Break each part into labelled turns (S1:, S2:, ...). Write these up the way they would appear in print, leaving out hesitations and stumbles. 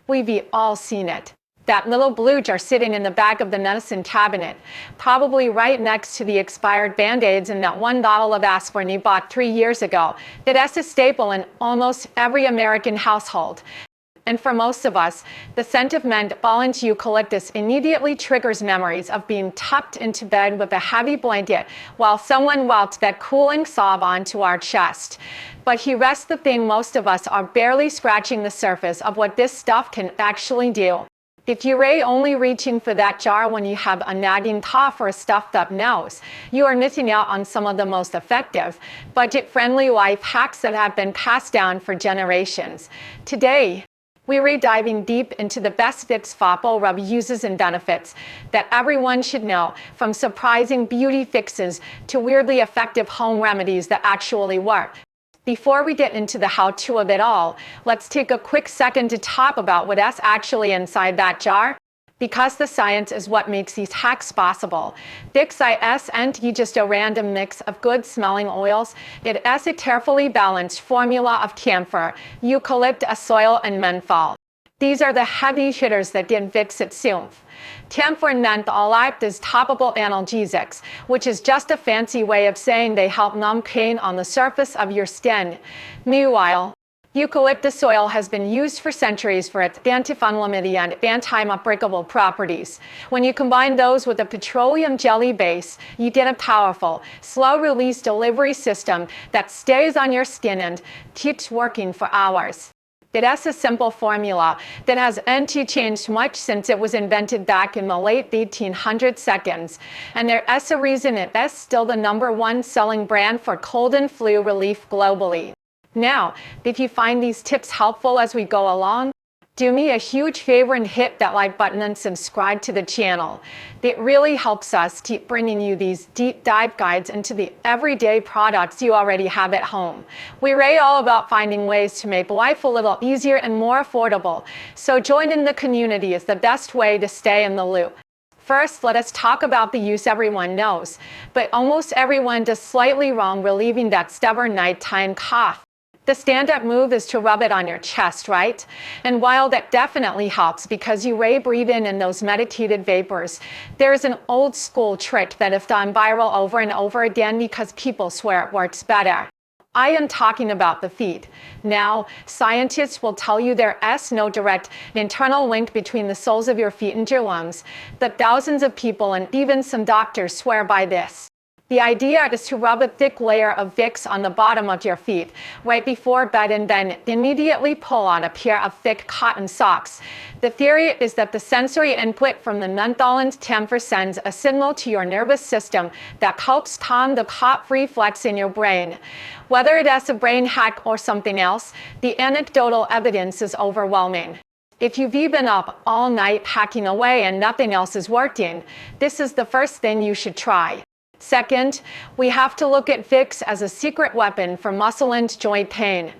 S1: We've all seen it. That little blue jar sitting in the back of the medicine cabinet, probably right next to the expired Band-Aids and that one bottle of aspirin you bought 3 years ago. That's a staple in almost every American household. And for most of us, the scent of menthol and eucalyptus immediately triggers memories of being tucked into bed with a heavy blanket while someone welt that cooling salve onto our chest. But here's the thing, most of us are barely scratching the surface of what this stuff can actually do. If you're only reaching for that jar when you have a nagging cough or a stuffed up nose, you are missing out on some of the most effective, budget-friendly life hacks that have been passed down for generations. Today, we're diving deep into the best Vicks VapoRub uses and benefits that everyone should know, from surprising beauty fixes to weirdly effective home remedies that actually work. Before we get into the how-to of it all, let's take a quick second to talk about what's actually inside that jar, because the science is what makes these hacks possible. Vicks isn't just a random mix of good-smelling oils. It is a carefully balanced formula of camphor, eucalyptus oil, and menthol. These are the heavy hitters that give Vicks its oomph. Camphor and menthol act as topical analgesics, which is just a fancy way of saying they help numb pain on the surface of your skin. Meanwhile, eucalyptus oil has been used for centuries for its antifungal and antimicrobial properties. When you combine those with a petroleum jelly base, you get a powerful, slow-release delivery system that stays on your skin and keeps working for hours. It's a simple formula that hasn't changed much since it was invented back in the late 1800s, and there is a reason it is still the #1 selling brand for cold and flu relief globally. Now, if you find these tips helpful as we go along, do me a huge favor and hit that like button and subscribe to the channel. It really helps us keep bringing you these deep dive guides into the everyday products you already have at home. We're all about finding ways to make life a little easier and more affordable, so joining the community is the best way to stay in the loop. First, let us talk about the use everyone knows, but almost everyone does slightly wrong, relieving that stubborn nighttime cough. The stand-up move is to rub it on your chest, right? And while that definitely helps because you breathe in those medicated vapors, there's an old school trick that has gone viral over and over again because people swear it works better. I am talking about the feet. Now, scientists will tell you there is no direct internal link between the soles of your feet and your lungs, but thousands of people and even some doctors swear by this. The idea is to rub a thick layer of Vicks on the bottom of your feet right before bed and then immediately pull on a pair of thick cotton socks. The theory is that the sensory input from the menthol and camphor sends a signal to your nervous system that helps calm the cough reflex in your brain. Whether it is a brain hack or something else, the anecdotal evidence is overwhelming. If you've been up all night hacking away and nothing else is working, this is the first thing you should try. Second, we have to look at Vicks as a secret weapon for muscle and joint pain.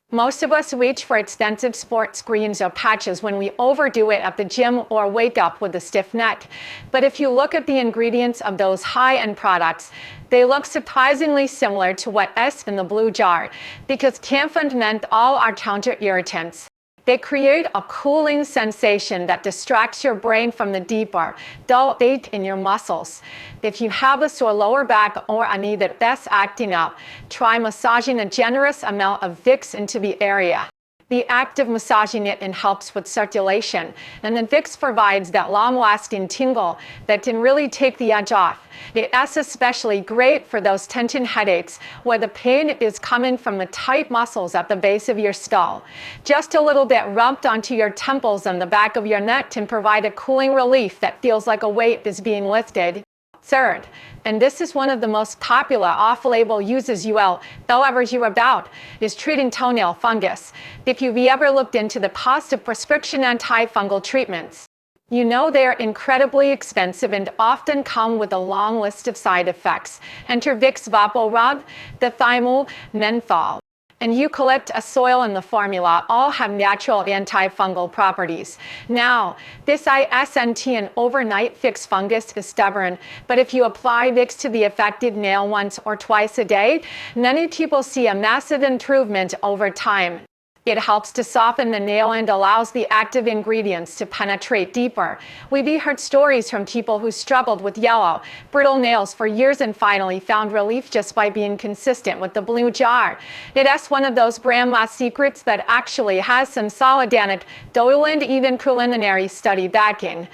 S1: Most of us reach for extensive sports greens or patches when we overdo it at the gym or wake up with a stiff neck. But if you look at the ingredients of those high-end products, they look surprisingly similar to what is in the blue jar, because camphor and menthol are counter-irritants. They create a cooling sensation that distracts your brain from the deeper, dull ache in your muscles. If you have a sore lower back or a knee that is acting up, try massaging a generous amount of Vicks into the area. The act of massaging it helps with circulation, and then Vicks provides that long-lasting tingle that can really take the edge off. It is especially great for those tension headaches where the pain is coming from the tight muscles at the base of your skull. Just a little bit rubbed onto your temples and the back of your neck can provide a cooling relief that feels like a weight is being lifted. Third, and this is one of the most popular off-label uses you will ever hear about, is treating toenail fungus. If you've ever looked into the cost of prescription antifungal treatments, you know they're incredibly expensive and often come with a long list of side effects. Enter Vicks VapoRub, the thymol, menthol, and eucalyptus oil in the formula all have natural antifungal properties. Now, this isn't an overnight fix. Fungus is stubborn, but if you apply Vicks to the affected nail once or twice a day, many people see a massive improvement over time. It helps to soften the nail and allows the active ingredients to penetrate deeper. We've heard stories from people who struggled with yellow, brittle nails for years and finally found relief just by being consistent with the blue jar. It's one of those brand secrets that actually has some solid anecdotal and even preliminary study backing.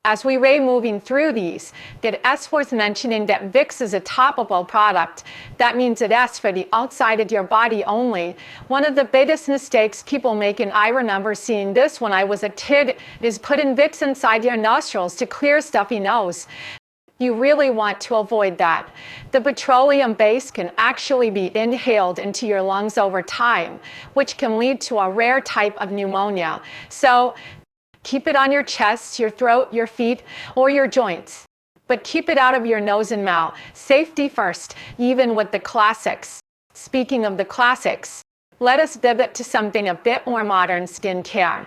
S1: As we were moving through these, it is worth mentioning that Vicks is a topical product. That means it is for the outside of your body only. One of the biggest mistakes people make, and I remember seeing this when I was a kid, is putting Vicks inside your nostrils to clear stuffy nose. You really want to avoid that. The petroleum base can actually be inhaled into your lungs over time, which can lead to a rare type of pneumonia. So, keep it on your chest, your throat, your feet, or your joints. But keep it out of your nose and mouth. Safety first, even with the classics. Speaking of the classics, let us pivot to something a bit more modern: skincare.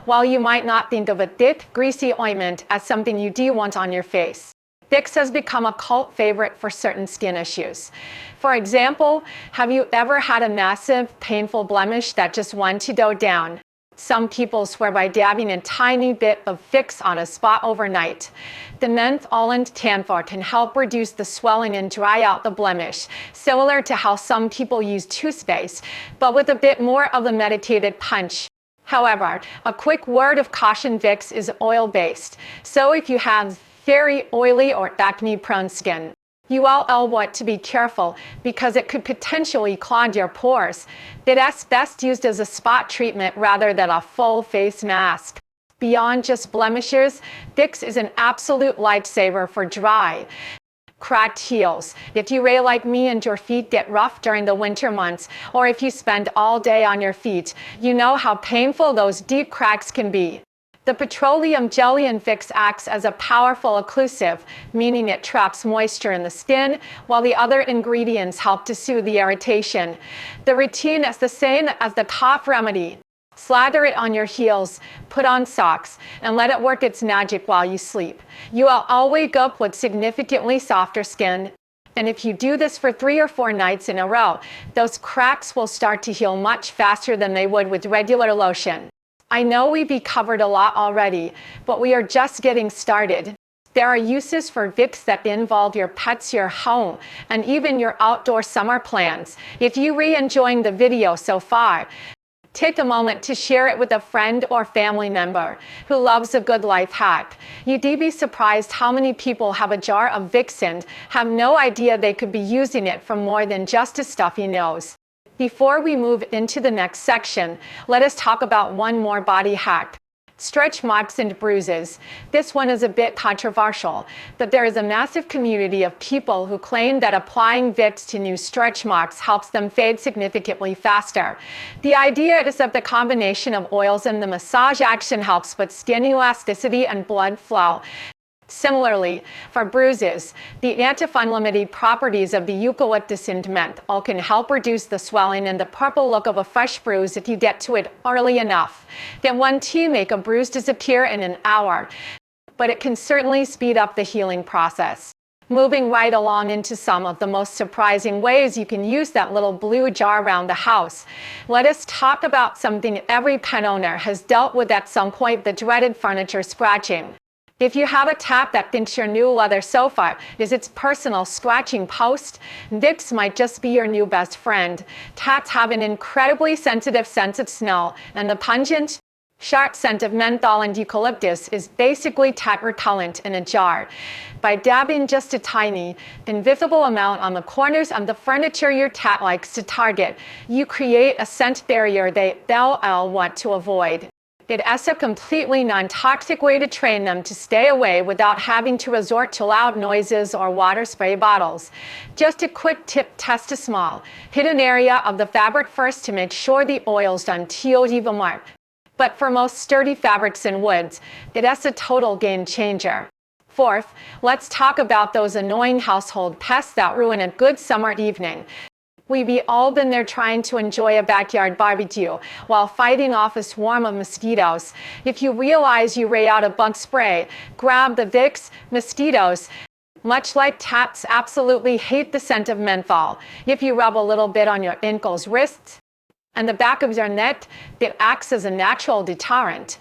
S1: While you might not think of a thick, greasy ointment as something you do want on your face, Vicks has become a cult favorite for certain skin issues. For example, have you ever had a massive, painful blemish that just wants to go down? Some people swear by dabbing a tiny bit of Vicks on a spot overnight. The mentholated camphor can help reduce the swelling and dry out the blemish, similar to how some people use toothpaste, but with a bit more of a medicated punch. However, a quick word of caution: Vicks is oil-based, so if you have very oily or acne-prone skin, you all want to be careful because it could potentially clog your pores. It is best used as a spot treatment rather than a full face mask. Beyond just blemishes, Vicks is an absolute lifesaver for dry, cracked heels. If you really like me and your feet get rough during the winter months, or if you spend all day on your feet, you know how painful those deep cracks can be. The petroleum jelly in Vicks acts as a powerful occlusive, meaning it traps moisture in the skin, while the other ingredients help to soothe the irritation. The routine is the same as the top remedy. Slather it on your heels, put on socks, and let it work its magic while you sleep. You will all wake up with significantly softer skin. And if you do this for 3 or 4 nights in a row, those cracks will start to heal much faster than they would with regular lotion. I know we've covered a lot already, but we are just getting started. There are uses for Vicks that involve your pets, your home, and even your outdoor summer plans. If you are enjoying the video so far, take a moment to share it with a friend or family member who loves a good life hack. You'd be surprised how many people have a jar of Vicks and have no idea they could be using it for more than just a stuffy nose. Before we move into the next section, let us talk about one more body hack: stretch marks and bruises. This one is a bit controversial, but there is a massive community of people who claim that applying Vicks to new stretch marks helps them fade significantly faster. The idea is that the combination of oils and the massage action helps with skin elasticity and blood flow. Similarly, for bruises, the anti-inflammatory properties of the eucalyptus and menthol can help reduce the swelling and the purple look of a fresh bruise if you get to it early enough. Then one tea make a bruise disappear in an hour, but it can certainly speed up the healing process. Moving right along into some of the most surprising ways you can use that little blue jar around the house, let us talk about something every pet owner has dealt with at some point: the dreaded furniture scratching. If you have a cat that thinks your new leather sofa is its personal scratching post, Vicks might just be your new best friend. Cats have an incredibly sensitive sense of smell, and the pungent, sharp scent of menthol and eucalyptus is basically cat repellent in a jar. By dabbing just a tiny, invisible amount on the corners of the furniture your cat likes to target, you create a scent barrier they'll want to avoid. It is a completely non-toxic way to train them to stay away without having to resort to loud noises or water spray bottles. Just a quick tip: test a small, hidden area of the fabric first to make sure the oils don't leave a mark. But for most sturdy fabrics and woods, it is a total game changer. Fourth, let's talk about those annoying household pests that ruin a good summer evening. We've all been there trying to enjoy a backyard barbecue while fighting off a swarm of mosquitoes. If you realize you ran out of bug spray, grab the Vicks. Mosquitoes, much like cats, absolutely hate the scent of menthol. If you rub a little bit on your ankles, wrists, and the back of your neck that acts as a natural deterrent.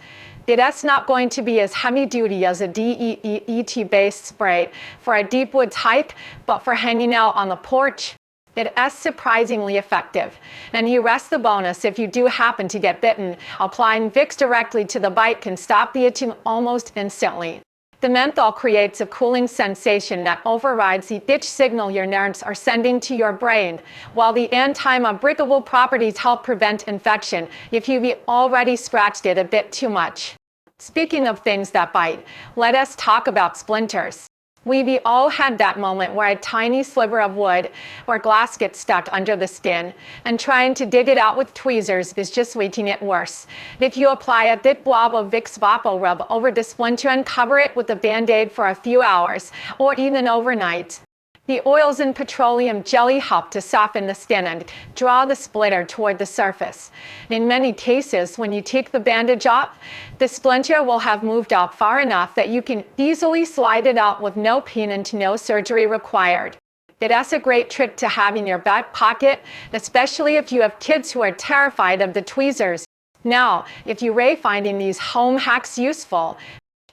S1: That's not going to be as heavy duty as a DEET-based spray for a deep woods hike, but for hanging out on the porch, it is surprisingly effective. And here's the bonus: if you do happen to get bitten, applying Vicks directly to the bite can stop the itching almost instantly. The menthol creates a cooling sensation that overrides the itch signal your nerves are sending to your brain, while the anti-unbreakable properties help prevent infection if you've already scratched it a bit too much. Speaking of things that bite, let us talk about splinters. We've all had that moment where a tiny sliver of wood or glass gets stuck under the skin, and trying to dig it out with tweezers is just making it worse. If you apply a thick blob of Vicks VapoRub over the splinter and cover it with a Band-Aid for a few hours, or even overnight, the oils in petroleum jelly help to soften the skin and draw the splinter toward the surface. In many cases, when you take the bandage off, the splinter will have moved out far enough that you can easily slide it out with no pain and no surgery required. That's a great trick to have in your back pocket, especially if you have kids who are terrified of the tweezers. Now, if you're finding these home hacks useful,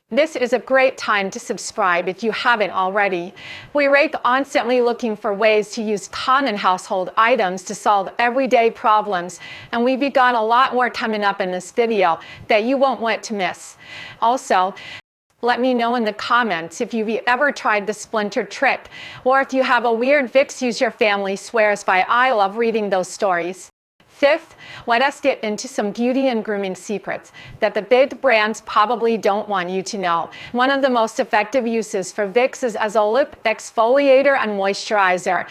S1: this is a great time to subscribe if you haven't already. We're constantly looking for ways to use common household items to solve everyday problems, and we've got a lot more coming up in this video that you won't want to miss. Also, let me know in the comments if you've ever tried the splinter trick, or if you have a weird Vicks use your family swears by. I love reading those stories. Fifth, let us get into some beauty and grooming secrets that the big brands probably don't want you to know. One of the most effective uses for Vicks is as a lip exfoliator and moisturizer.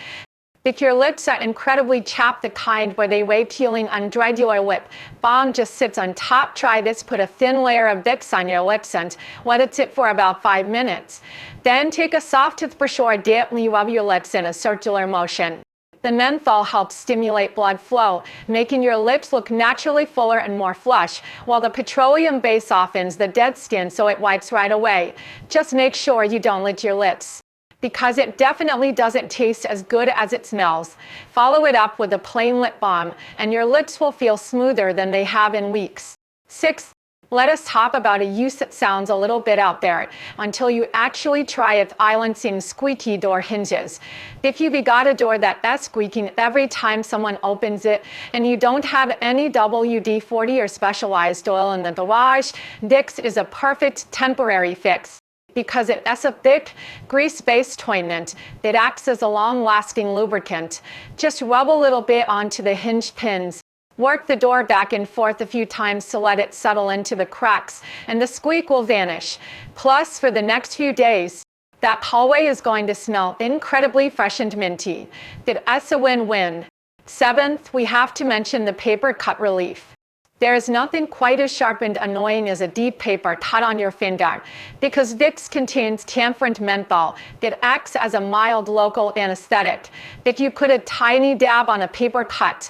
S1: If your lips are incredibly chapped, the kind where they weigh peeling under your lip balm just sits on top, try this. Put a thin layer of Vicks on your lips and let it sit for about 5 minutes. Then take a soft toothbrush or gently rub your lips in a circular motion. The menthol helps stimulate blood flow, making your lips look naturally fuller and more flush, while the petroleum base softens the dead skin so it wipes right away. Just make sure you don't lick your lips, because it definitely doesn't taste as good as it smells. Follow it up with a plain lip balm, and your lips will feel smoother than they have in weeks. 6. Let us talk about a use that sounds a little bit out there until you actually try it: silencing squeaky door hinges. If you've got a door that is squeaking every time someone opens it, and you don't have any WD-40 or specialized oil in the garage, Vicks is a perfect temporary fix, because it is a thick, grease-based ointment that acts as a long-lasting lubricant. Just rub a little bit onto the hinge pins. Work the door back and forth a few times to let it settle into the cracks, and the squeak will vanish. Plus, for the next few days, that hallway is going to smell incredibly fresh and minty. That's a win-win. 7th, we have to mention the paper cut relief. There is nothing quite as sharp and annoying as a deep paper cut on your finger, because Vicks contains camphor menthol that acts as a mild local anesthetic. If you put a tiny dab on a paper cut,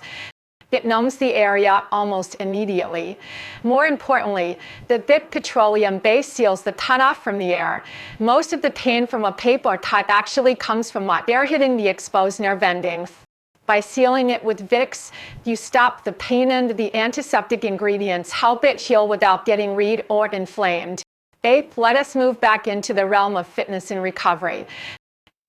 S1: it numbs the area almost immediately. More importantly, the thick petroleum base seals the cut off from the air. Most of the pain from a paper cut actually comes from hot air hitting the exposed nerve endings. By sealing it with Vicks, you stop the pain, and the antiseptic ingredients help it heal without getting red or inflamed. 8th, let us move back into the realm of fitness and recovery.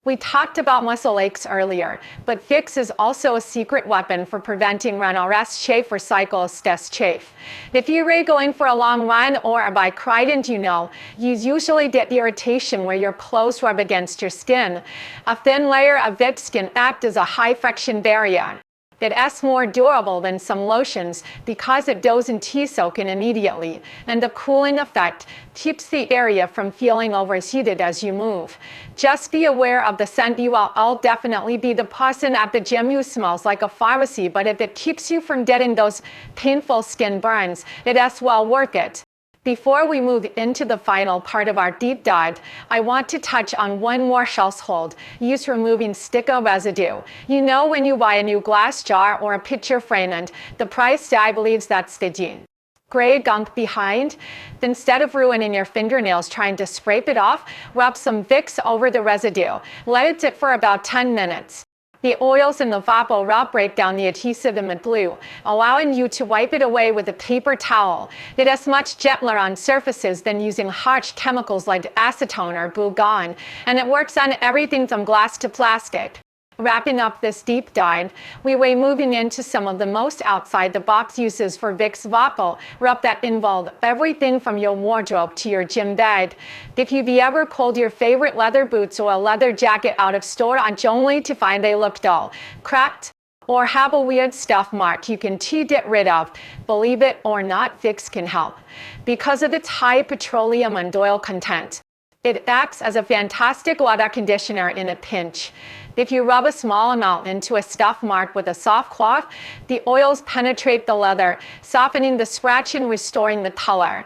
S1: We talked about muscle aches earlier, but Vicks is also a secret weapon for preventing run-rest chafe or cyclist chafe. If you're going for a long run or a bike ride and you usually get irritation where your clothes rub against your skin, a thin layer of Vicks can act as a high-friction barrier. It is more durable than some lotions because it doesn't soak in immediately, and the cooling effect keeps the area from feeling overheated as you move. Just be aware of the scent. You will all definitely be the person at the gym who smells like a pharmacy, but if it keeps you from getting those painful skin burns, it is well worth it. Before we move into the final part of our deep dive, I want to touch on one more household use: removing sticker residue. You know, when you buy a new glass jar or a picture frame and the price tag leaves that sticky gray gunk behind? Instead of ruining your fingernails trying to scrape it off, rub some Vicks over the residue. Let it sit for about 10 minutes. The oils in the VapoRub break down the adhesive in the glue, allowing you to wipe it away with a paper towel. It is much gentler on surfaces than using harsh chemicals like acetone or Bougon, and it works on everything from glass to plastic. Wrapping up this deep dive, we were moving into some of the most outside-the-box uses for Vicks VapoRub that involve everything from your wardrobe to your gym bag. If you've ever pulled your favorite leather boots or a leather jacket out of storage only to find they look dull, cracked, or have a weird stuff mark you can get rid of, believe it or not, Vicks can help. Because of its high petroleum and oil content, it acts as a fantastic water conditioner in a pinch. If you rub a small amount into a stuff mark with a soft cloth, the oils penetrate the leather, softening the scratch and restoring the color.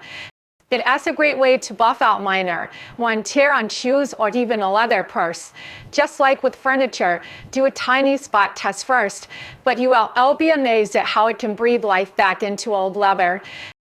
S1: It is a great way to buff out minor worn tear on shoes or even a leather purse. Just like with furniture, do a tiny spot test first, but you will be amazed at how it can breathe life back into old leather.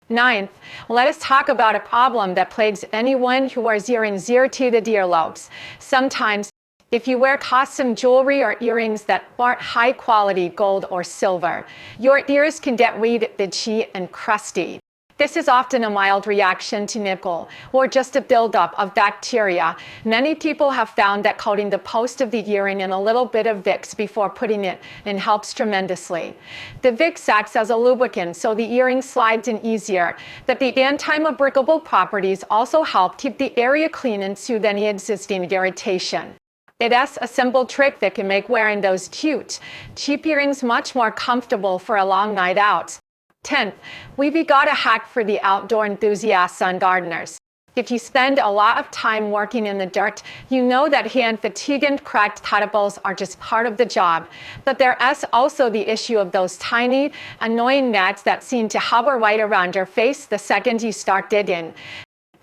S1: Ninth, let us talk about a problem that plagues anyone who wears earrings to the earlobes. Sometimes, if you wear custom jewelry or earrings that aren't high quality gold or silver, your ears can get red, itchy, and crusty. This is often a mild reaction to nickel or just a buildup of bacteria. Many people have found that coating the post of the earring in a little bit of Vicks before putting it in helps tremendously. The Vicks acts as a lubricant so the earring slides in easier, but the antimicrobial properties also help keep the area clean and soothe any existing irritation. It is a simple trick that can make wearing those cute, cheap earrings much more comfortable for a long night out. 10th, we've got a hack for the outdoor enthusiasts and gardeners. If you spend a lot of time working in the dirt, you know that hand fatigue and cracked caterpillars are just part of the job. But there is also the issue of those tiny, annoying gnats that seem to hover right around your face the second you start digging.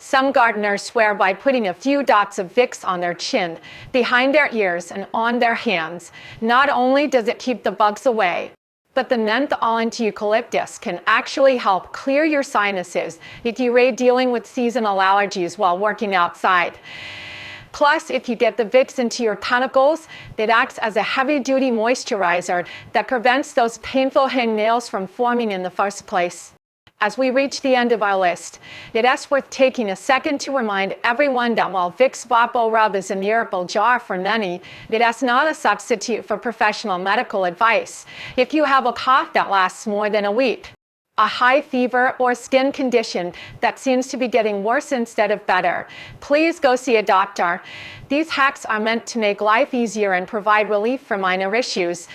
S1: Some gardeners swear by putting a few dots of Vicks on their chin, behind their ears, and on their hands. Not only does it keep the bugs away, but the mentholated eucalyptus can actually help clear your sinuses if you're dealing with seasonal allergies while working outside. Plus, if you get the Vicks into your cuticles, it acts as a heavy-duty moisturizer that prevents those painful hangnails from forming in the first place. As we reach the end of our list, it is worth taking a second to remind everyone that while Vicks VapoRub is a miracle jar for many, it is not a substitute for professional medical advice. If you have a cough that lasts more than a week, a high fever, or skin condition that seems to be getting worse instead of better, please go see a doctor. These hacks are meant to make life easier and provide relief for minor issues.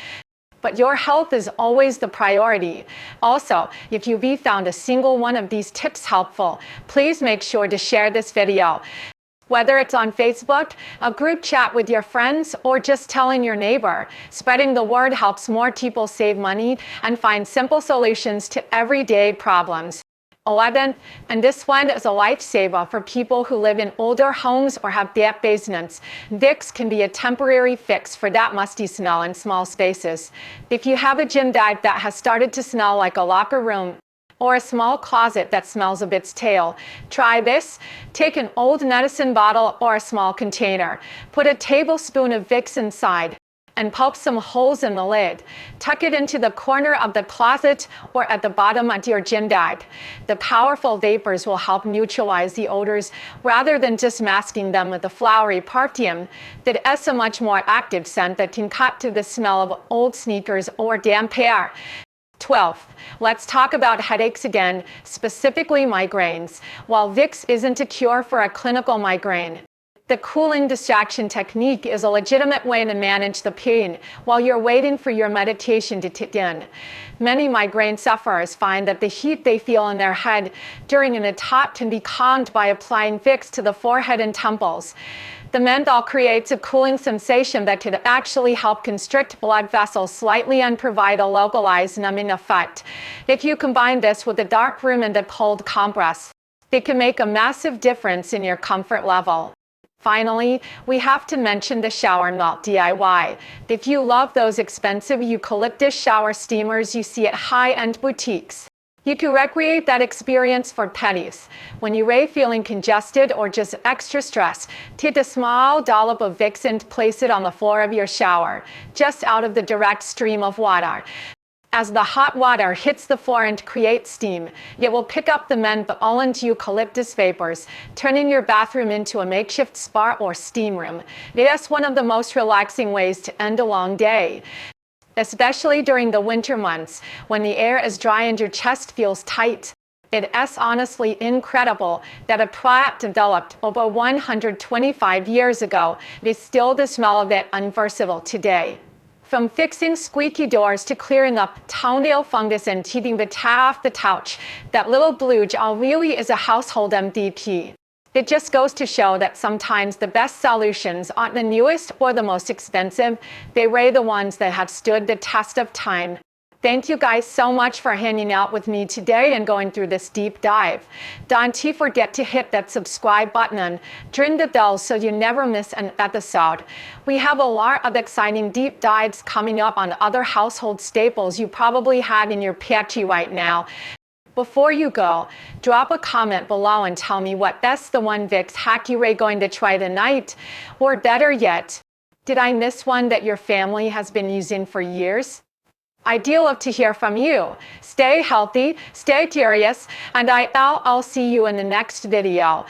S1: But your health is always the priority. Also, if you've found a single one of these tips helpful, please make sure to share this video. Whether it's on Facebook, a group chat with your friends, or just telling your neighbor, spreading the word helps more people save money and find simple solutions to everyday problems. 11, and this one is a lifesaver for people who live in older homes or have damp basements. Vicks can be a temporary fix for that musty smell in small spaces. If you have a gym bag that has started to smell like a locker room, or a small closet that smells a bit stale, try this. Take an old medicine bottle or a small container. Put a tablespoon of Vicks inside and poke some holes in the lid. Tuck it into the corner of the closet or at the bottom of your gym bag. The powerful vapors will help neutralize the odors rather than just masking them with a flowery perfume that is a much more active scent that can cut to the smell of old sneakers or damp hair. 12. Let's talk about headaches again, specifically migraines. While Vicks isn't a cure for a clinical migraine, the cooling distraction technique is a legitimate way to manage the pain while you're waiting for your medication to kick in. Many migraine sufferers find that the heat they feel in their head during an attack can be calmed by applying Vicks to the forehead and temples. The menthol creates a cooling sensation that could actually help constrict blood vessels slightly and provide a localized numbing effect. If you combine this with a dark room and a cold compress, it can make a massive difference in your comfort level. Finally, we have to mention the shower melt DIY. If you love those expensive eucalyptus shower steamers you see at high-end boutiques, You can recreate that experience for petties. When you're feeling congested or just extra stressed, take a small dollop of Vicks and place it on the floor of your shower, just out of the direct stream of water. As the hot water hits the floor and creates steam, it will pick up the mentholated eucalyptus vapors, turning your bathroom into a makeshift spa or steam room. It's one of the most relaxing ways to end a long day, especially during the winter months when the air is dry and your chest feels tight. It's honestly incredible that a product developed over 125 years ago is still the smell of it unversatile today. From fixing squeaky doors to clearing up toenail fungus and keeping the tat off the couch, that little blue gel really is a household MVP. It just goes to show that sometimes the best solutions aren't the newest or the most expensive, they're the ones that have stood the test of time. Thank you guys so much for hanging out with me today and going through this deep dive. Don't forget to hit that subscribe button and ring the bell so you never miss an episode. We have a lot of exciting deep dives coming up on other household staples you probably had in your pantry right now. Before you go, drop a comment below and tell me what that's the one Vicks hack you're going to try tonight. Or better yet, did I miss one that your family has been using for years? I'd love to hear from you. Stay healthy, stay curious, and I'll see you in the next video.